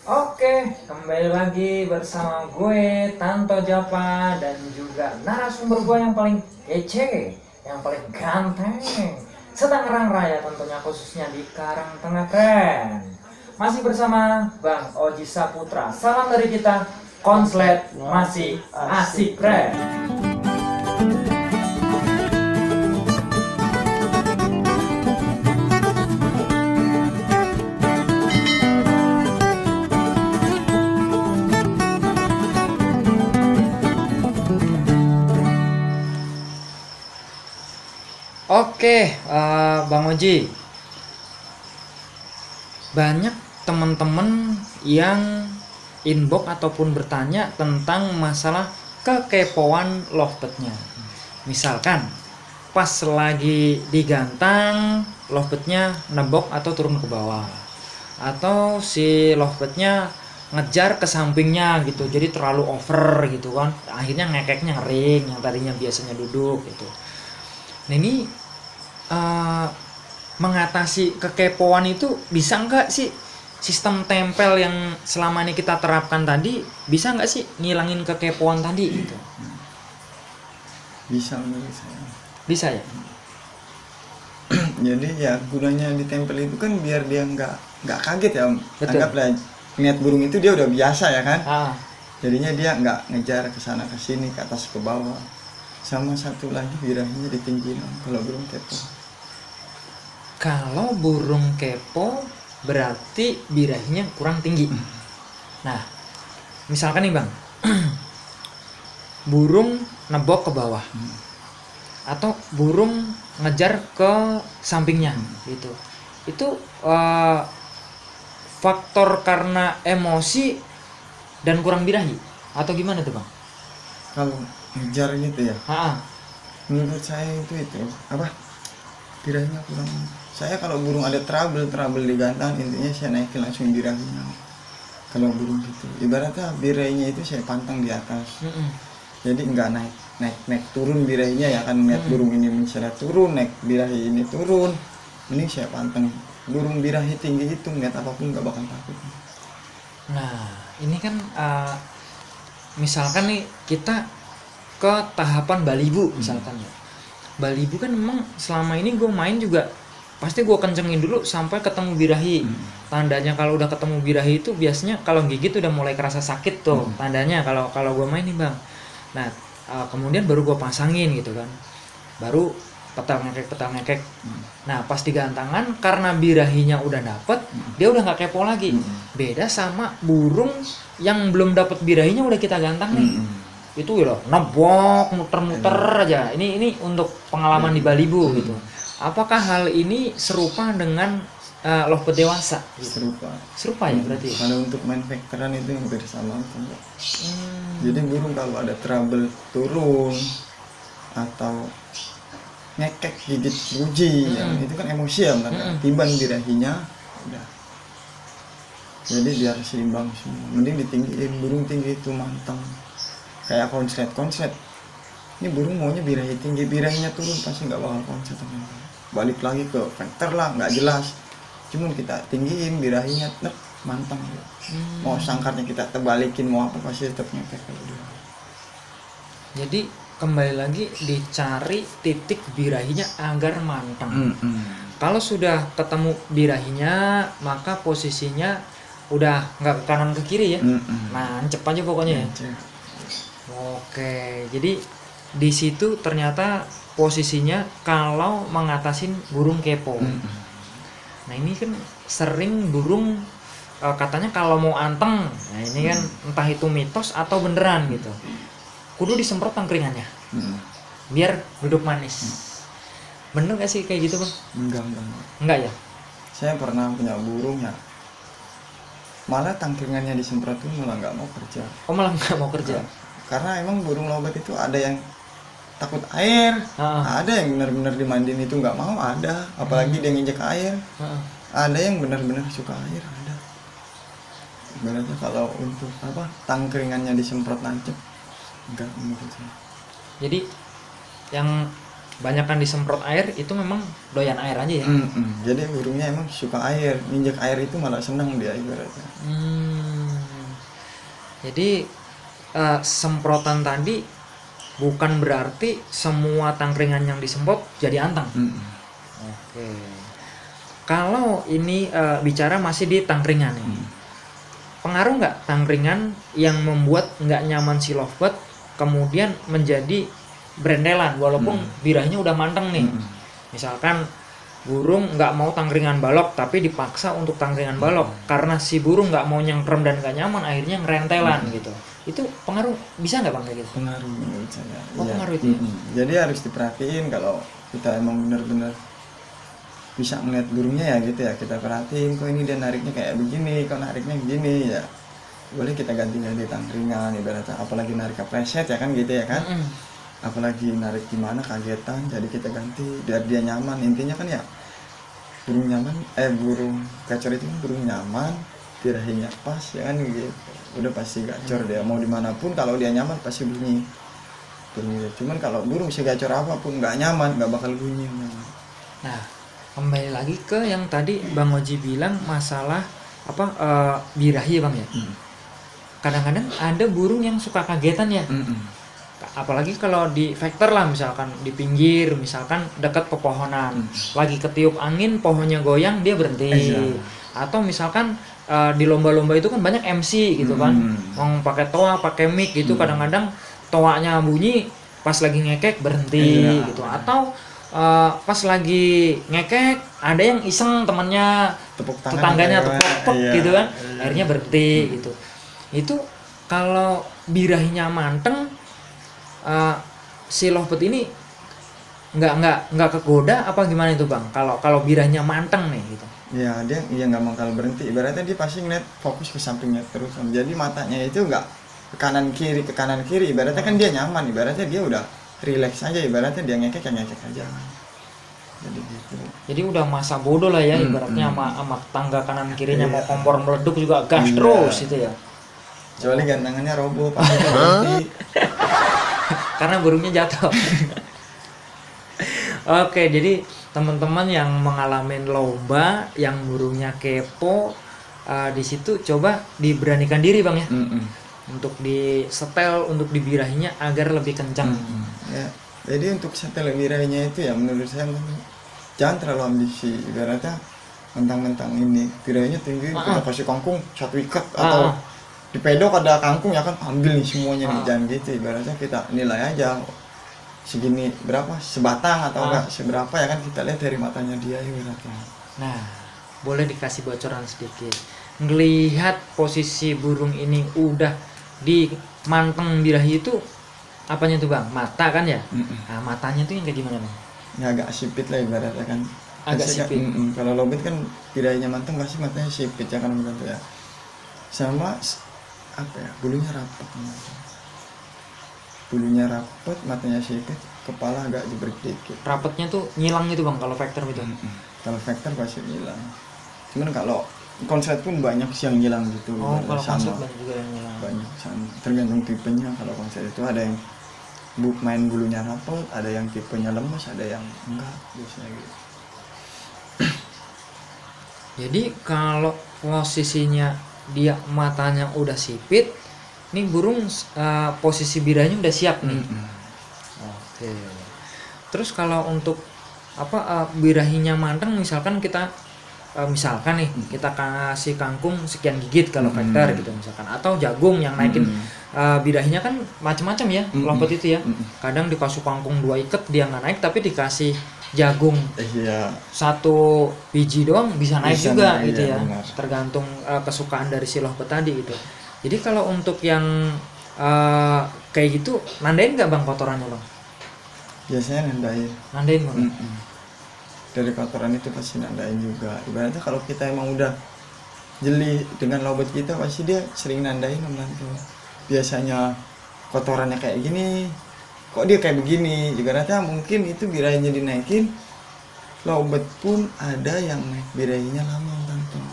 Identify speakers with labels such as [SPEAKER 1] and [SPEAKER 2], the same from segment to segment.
[SPEAKER 1] Oke, kembali lagi bersama gue Tanto Japa dan juga narasumber gue yang paling kece, yang paling ganteng, setangerang raya tentunya khususnya di Karangtengah Keren. Masih bersama Bang Oji Saputra. Salam dari kita, Konslet masih asik keren. Oke, Bang Oji, banyak teman-teman yang inbox ataupun bertanya tentang masalah kekepoan lovebird-nya. Misalkan pas lagi digantang, lovebird-nya nebok atau turun ke bawah, atau si lovebird-nya ngejar ke sampingnya gitu, jadi terlalu over gitu kan, akhirnya ngekeknya ngering yang tadinya biasanya duduk gitu. Nah ini mengatasi kekepoan itu bisa nggak sih sistem tempel yang selama ini kita terapkan tadi, bisa nggak sih ngilangin kekepoan tadi gitu?
[SPEAKER 2] Bisa menurut saya.
[SPEAKER 1] Bisa ya?
[SPEAKER 2] Jadi ya gunanya ditempel itu kan biar dia nggak kaget ya.
[SPEAKER 1] Betul.
[SPEAKER 2] Anggaplah lihat burung itu dia udah biasa ya kan. Jadinya dia nggak ngejar ke sana ke sini, ke atas ke bawah. Sama satu lagi birahinya ditinggiin kalau burung kepo.
[SPEAKER 1] Kalau burung kepo berarti birahinya kurang tinggi. Nah, misalkan nih Bang, burung nebok ke bawah, atau burung ngejar ke sampingnya gitu. Itu faktor karena emosi dan kurang birahi atau gimana tuh Bang?
[SPEAKER 2] Kalau ngejar gitu ya.
[SPEAKER 1] Menurut
[SPEAKER 2] saya itu apa? Birahinya kurang. Saya kalau burung ada trouble digantang, intinya saya naikin langsung birahinya. Kalau burung gitu, ibaratnya birahinya itu saya pantang di atas. Jadi nggak naik turun birahinya ya kan, lihat burung ini misalnya turun, naik birahi ini turun. Ini saya pantang. Burung birahi tinggi itu ngeliat apapun nggak bakal takut.
[SPEAKER 1] Nah, ini kan misalkan nih kita ke tahapan balibu misalkan ya. Balibu kan memang selama ini gue main juga pasti gue kencengin dulu sampai ketemu birahi. Tandanya kalau udah ketemu birahi itu biasanya kalau gigit udah mulai kerasa sakit tuh. Tandanya kalau gue main nih Bang. Nah, kemudian baru gue pasangin gitu kan. Baru petal ngekek. Nah, pas digantangan karena birahinya udah dapet, dia udah nggak kepo lagi. Beda sama burung yang belum dapet birahinya udah kita gantang nih. Itu ya nebok muter-muter aja. Ini untuk pengalaman di Balibu gitu. Apakah hal ini serupa dengan lovebird dewasa? Gitu? Serupa ya berarti.
[SPEAKER 2] Kalau untuk main vektoran itu hampir sama. Jadi burung kalau ada trouble turun atau ngekek gigit ruji, itu kan emosi ya, tiban birahinya udah. Jadi biar seimbang semua. Mending ditinggiin, burung tinggi itu manteng. Kayak konslet. Ini burung maunya birahi tinggi, birahinya turun pasti nggak bakal konslet. Balik lagi ke vektor lah, nggak jelas. Cuman kita tinggiin birahinya, manteng. Mau sangkarnya kita terbalikin, mau apa pasti tetap ngepek.
[SPEAKER 1] Jadi kembali lagi dicari titik birahinya agar manteng. Kalau sudah ketemu birahinya, maka posisinya udah nggak ke kanan ke kiri ya. Nancep aja pokoknya ya. Oke, jadi di situ ternyata posisinya kalau mengatasin burung kepo. Nah ini kan sering burung katanya kalau mau anteng, nah ini kan entah itu mitos atau beneran gitu, kudu disemprot tangkringannya biar duduk manis. Bener gak sih kayak gitu Bang? Enggak ya?
[SPEAKER 2] Saya pernah punya burung ya, malah tangkringannya disemprot tuh malah nggak mau kerja.
[SPEAKER 1] Malah nggak mau kerja?
[SPEAKER 2] Karena emang burung lovebird itu ada yang takut air, ada yang benar-benar dimandiin itu nggak mau, ada apalagi dia nginjek air, ada yang benar-benar suka air, ada. Ibaratnya kalau untuk apa tangkringannya disemprot nancep, enggak menurut saya.
[SPEAKER 1] Jadi yang banyak kan disemprot air itu memang doyan air aja ya.
[SPEAKER 2] Jadi burungnya emang suka air, injek air itu malah seneng dia ibaratnya.
[SPEAKER 1] Jadi semprotan tadi bukan berarti semua tangkringan yang disemprot jadi antang. Oke. Kalau ini bicara masih di tangkringan nih, pengaruh nggak tangkringan yang membuat nggak nyaman si lovebird kemudian menjadi berendelan walaupun birahinya udah manteng nih. Misalkan burung nggak mau tangkringan balok tapi dipaksa untuk tangkringan balok karena si burung nggak mau nyengkrem dan nggak nyaman akhirnya ngerentelan gitu. Itu pengaruh bisa nggak bang kayak gitu?
[SPEAKER 2] Pengaruh menurut saya.
[SPEAKER 1] Pengaruh itu.
[SPEAKER 2] Jadi harus diperhatiin kalau kita emang benar-benar bisa melihat burungnya ya gitu ya, kita perhatiin kok ini dia nariknya kayak begini, kok nariknya begini ya. Boleh kita ganti-ganti tangkringan ibaratnya, apalagi narik kepleset ya kan gitu ya kan. Apalagi narik gimana kagetan, jadi kita ganti biar dia nyaman. Intinya kan ya burung nyaman, burung gacor itu kan burung nyaman, birahinya pas ya kan gitu. Udah pasti gacor dia mau dimanapun, kalau dia nyaman pasti bunyi. Cuman kalau burung si gacor apapun nggak nyaman nggak bakal bunyi.
[SPEAKER 1] Nah kembali lagi ke yang tadi Bang Oji bilang masalah birahi bang ya. Kadang-kadang ada burung yang suka kagetan ya. Apalagi kalau di vector lah, misalkan di pinggir, misalkan dekat pepohonan, lagi ketiup angin, pohonnya goyang, dia berhenti. Atau misalkan di lomba-lomba itu kan banyak MC gitu kan, mau pakai toa, pakai mic gitu, kadang-kadang toanya bunyi, pas lagi ngekek berhenti gitu. Atau pas lagi ngekek, ada yang iseng temannya, tetangganya tepuk gitu kan, akhirnya berhenti gitu. Itu kalau birahinya manteng, si lovebird ini nggak kegoda apa gimana itu bang? Kalau birahnya manteng nih gitu.
[SPEAKER 2] Ya dia nggak bakal berhenti. Ibaratnya dia pasti ngeliat fokus ke sampingnya terus. Jadi matanya itu nggak ke kanan kiri. Ibaratnya kan dia nyaman. Ibaratnya dia udah relax aja. Ibaratnya dia ngekek aja. Jadi gitu.
[SPEAKER 1] Jadi udah masa bodoh lah ya ibaratnya sama tangga kanan kirinya mau kompor meleduk juga gas terus itu ya.
[SPEAKER 2] Kecuali gantangannya roboh pasti berhenti.
[SPEAKER 1] Karena burungnya jatuh. Oke, jadi teman-teman yang mengalami lomba yang burungnya kepo, di situ coba diberanikan diri bang ya, untuk di setel, untuk dibirahinya agar lebih kencang.
[SPEAKER 2] Ya, jadi untuk setel birahinya itu ya menurut saya jangan terlalu ambisi. Ibaratnya mentang-mentang ini birahinya tinggi, kita kasih kangkung satu ikat atau di pedok ada kangkung ya kan, ambil nih semuanya nih, jangan gitu. Ibaratnya kita nilai aja segini berapa, sebatang atau enggak seberapa ya kan, kita lihat dari matanya dia ibaratnya.
[SPEAKER 1] Nah boleh dikasih bocoran sedikit, ngelihat posisi burung ini udah di manteng birahi itu apanya tuh bang? Mata kan ya? Nah matanya tuh yang kayak gimana bang?
[SPEAKER 2] Ya agak sipit lah ibaratnya kan,
[SPEAKER 1] agak sipit.
[SPEAKER 2] Kalau lovebird kan birahinya manteng pasti matanya sipit ya kan, begitu ya. Sama apa ya, bulunya rapat, matanya sipit, kepala agak jebret dikit.
[SPEAKER 1] Rapatnya tuh ngilang gitu bang kalau vector itu?
[SPEAKER 2] Kalau vector pasti ngilang. Cuman kalau konslet pun banyak sih yang ngilang gitu.
[SPEAKER 1] Kalau
[SPEAKER 2] sama
[SPEAKER 1] banyak juga yang ngilang.
[SPEAKER 2] Banyak sama, tergantung tipenya. Kalau konslet itu ada yang main bulunya rapat, ada yang tipenya lemes, ada yang enggak biasanya gitu.
[SPEAKER 1] Jadi kalau posisinya dia matanya udah sipit, nih burung posisi birahnya udah siap nih. Oke. Terus kalau untuk birahinya manteng, misalkan kita misalkan nih kita kasih kangkung sekian gigit kalau vector gitu misalkan, atau jagung yang naikin birahinya kan macam-macam ya, lovebird itu ya. Kadang dikasih kangkung 2 ikat dia nggak naik, tapi dikasih jagung 1 biji doang bisa naik juga gitu ya. Benar. Tergantung kesukaan dari si lovebird tadi gitu. Jadi kalau untuk yang kayak gitu nandain nggak bang kotorannya bang?
[SPEAKER 2] Biasanya
[SPEAKER 1] nandain bang.
[SPEAKER 2] Dari kotoran itu pasti nandain juga. Ibaratnya kalau kita emang udah jeli dengan lovebird kita, pasti dia sering nandain membantu. Biasanya kotorannya kayak gini, kok dia kayak begini, ibaratnya mungkin itu birahinya dinaikin, lovebird pun ada yang naik birahinya lama tentu.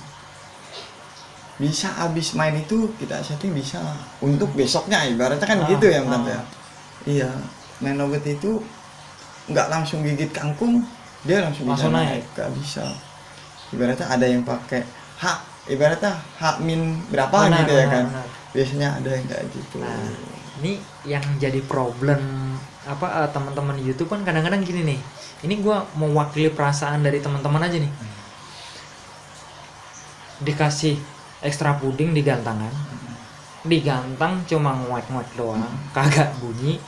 [SPEAKER 2] Bisa abis main itu kita setting bisa untuk besoknya, ibaratnya kan gitu ya tentu ya. Iya, main lovebird itu nggak langsung gigit kangkung, dia langsung bisa naik. Nggak bisa. Ibaratnya ada yang pakai ibaratnya min berapa gitu ya kan. Benar. Biasanya ada yang kayak gitu.
[SPEAKER 1] Nah, ini yang jadi problem teman-teman YouTube kan kadang-kadang gini nih. Ini gue mewakili perasaan dari teman-teman aja nih. Dikasih ekstra puding di gantangan, digantang cuma nguek-nguek doang, kagak bunyi.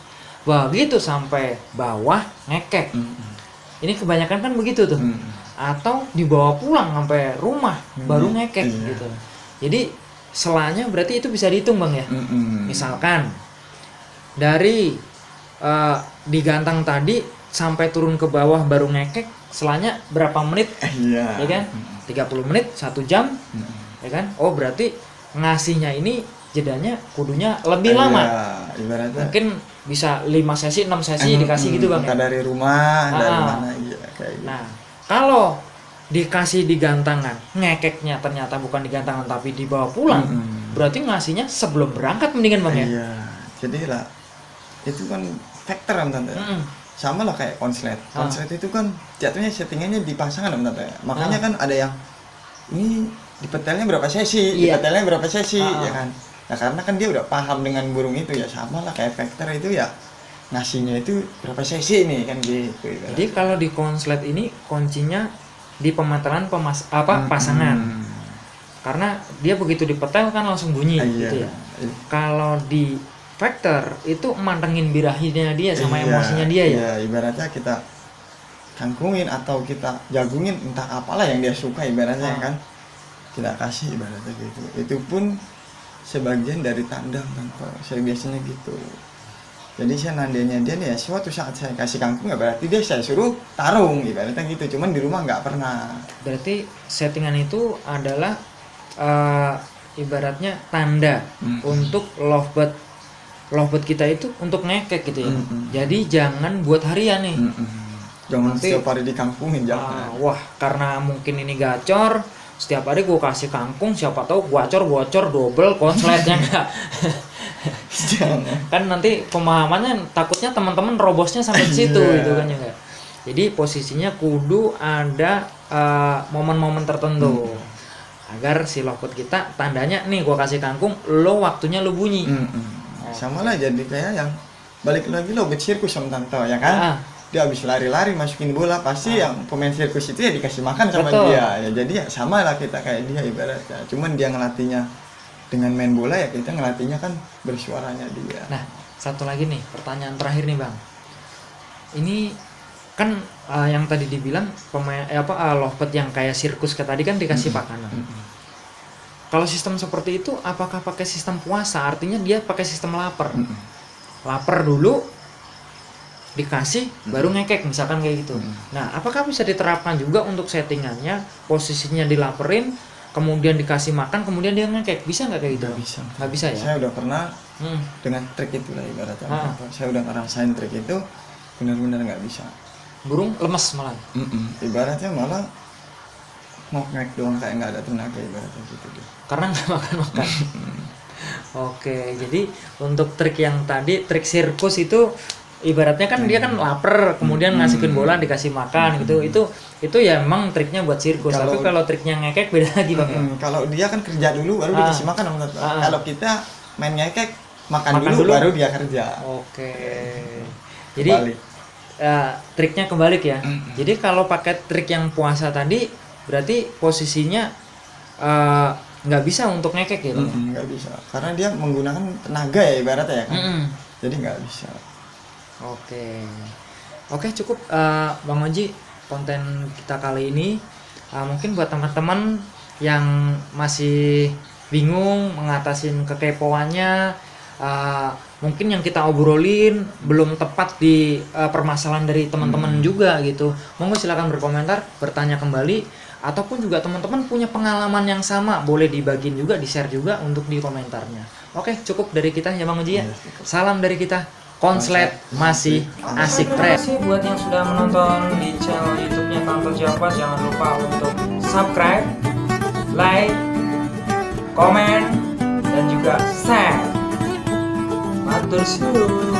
[SPEAKER 1] Begitu sampai bawah ngekek. Ini kebanyakan kan begitu tuh. Atau dibawa pulang sampai rumah baru ngekek gitu. Jadi selanya berarti itu bisa dihitung Bang ya. Misalkan dari digantang tadi sampai turun ke bawah baru ngekek, selanya berapa menit? Ya kan? 30 menit, 1 jam. Ya kan? Oh, berarti ngasihnya ini jedanya kudunya lebih lama.
[SPEAKER 2] Ibaratnya
[SPEAKER 1] mungkin bisa 5 sesi, 6 sesi dikasih gitu Bang ya.
[SPEAKER 2] Dari rumah, dari mana kayak gitu.
[SPEAKER 1] Nah, kalau dikasih di gantangan, ngekeknya ternyata bukan di gantangan tapi dibawa pulang, berarti ngasihnya sebelum berangkat mendingan Bang ya.
[SPEAKER 2] Iya. Jadi lah itu kan faktor kan Tante. Sama lah kayak konslet. Konslet itu kan jatuhnya settingannya dipasangkan Tante. Makanya kan ada yang ini dipetelnya berapa sesi, dipetelnya berapa sesi ya kan. Nah, karena kan dia udah paham dengan burung itu ya, sama lah kayak faktor itu ya. Ngasihnya itu berapa sesi nih kan gitu.
[SPEAKER 1] Jadi kalau di konslet ini kuncinya di pemetelan pasangan. Karena dia begitu dipetel kan langsung bunyi gitu ya. Kalau di faktor itu mantengin birahinya dia sama emosinya dia ya.
[SPEAKER 2] Iya, ibaratnya kita kangkungin atau kita jagungin entah apalah yang dia suka ibaratnya kan. Kita kasih ibaratnya gitu. Itu pun sebagian dari tandang tanpa saya biasanya gitu. Jadi saya nandanya dia nih ya, suatu saat saya kasih kangkung ya berarti dia saya suruh tarung ibaratnya gitu. Cuman di rumah nggak pernah. Berarti
[SPEAKER 1] settingan itu adalah ibaratnya tanda untuk lovebird kita itu untuk ngekek gitu ya. Jadi jangan buat harian nih.
[SPEAKER 2] Jangan setiap hari dikangkungin jangan.
[SPEAKER 1] Wah, karena mungkin ini gacor, setiap hari gue kasih kangkung, siapa tahu gacor double konsletnya enggak. Kan nanti pemahamannya takutnya teman-teman robosnya sampai di situ gitu kan ya enggak. Jadi posisinya kudu ada momen-momen tertentu. Agar si lovebird kita tandanya nih gua kasih kangkung, lo waktunya lo bunyi.
[SPEAKER 2] Sama lah jadi kayak yang balik lagi lovebird sirkus sama Tante ya kan. Dia habis lari-lari masukin bola pasti yang pemain sirkus itu ya dikasih makan sama dia ya. Jadi ya sama lah kita kayak dia ibaratnya. Cuman dia ngelatihnya dengan main bola ya kita ngelatihnya kan bersuaranya dia.
[SPEAKER 1] Nah, satu lagi nih pertanyaan terakhir nih Bang. Ini kan yang tadi dibilang pemain lovebird yang kayak sirkus kayak tadi kan dikasih makanan. Kalau sistem seperti itu apakah pakai sistem puasa? Artinya dia pakai sistem lapar. Lapar dulu dikasih baru ngekek misalkan kayak gitu. Nah, apakah bisa diterapkan juga untuk settingannya posisinya dilaperin kemudian dikasih makan kemudian dia ngekek, bisa nggak kayak gitu? Nggak bisa ya?
[SPEAKER 2] Saya udah pernah dengan trik itu lah ibaratnya. Saya udah ngerasain trik itu benar-benar nggak bisa.
[SPEAKER 1] Burung lemes malah.
[SPEAKER 2] Ibaratnya malah ngok-ngek doang kayak nggak ada tenaga ibaratnya gitu deh.
[SPEAKER 1] Karena nggak makan. Oke, jadi untuk trik yang tadi trik sirkus itu ibaratnya kan dia kan lapar kemudian ngasihin bola dikasih makan gitu. Itu ya memang triknya buat sirkus. Tapi kalau triknya ngekek beda lagi Bang.
[SPEAKER 2] Kalau dia kan kerja dulu baru dikasih makan kalau kita main ngekek makan dulu baru dia kerja.
[SPEAKER 1] Oke. Jadi triknya kebalik ya. Jadi kalau pakai trik yang puasa tadi berarti posisinya nggak bisa untuk ngekek ya Bang?
[SPEAKER 2] Nggak bisa karena dia menggunakan tenaga ya ibaratnya ya kan. Jadi nggak bisa.
[SPEAKER 1] Oke, cukup Bang Oji konten kita kali ini. Mungkin buat teman-teman yang masih bingung mengatasin kekepoannya, mungkin yang kita obrolin belum tepat di permasalahan dari teman-teman juga gitu. Monggo silakan berkomentar, bertanya kembali, ataupun juga teman-teman punya pengalaman yang sama boleh dibagiin juga, di-share juga untuk di komentarnya. Oke, cukup dari kita ya Bang Oji ya. Salam dari kita. Konslet masih asik fresh. Terima kasih buat yang sudah menonton di channel YouTube-nya Tante Java. Jangan lupa untuk subscribe, like, komen, dan juga share. Matur suwun.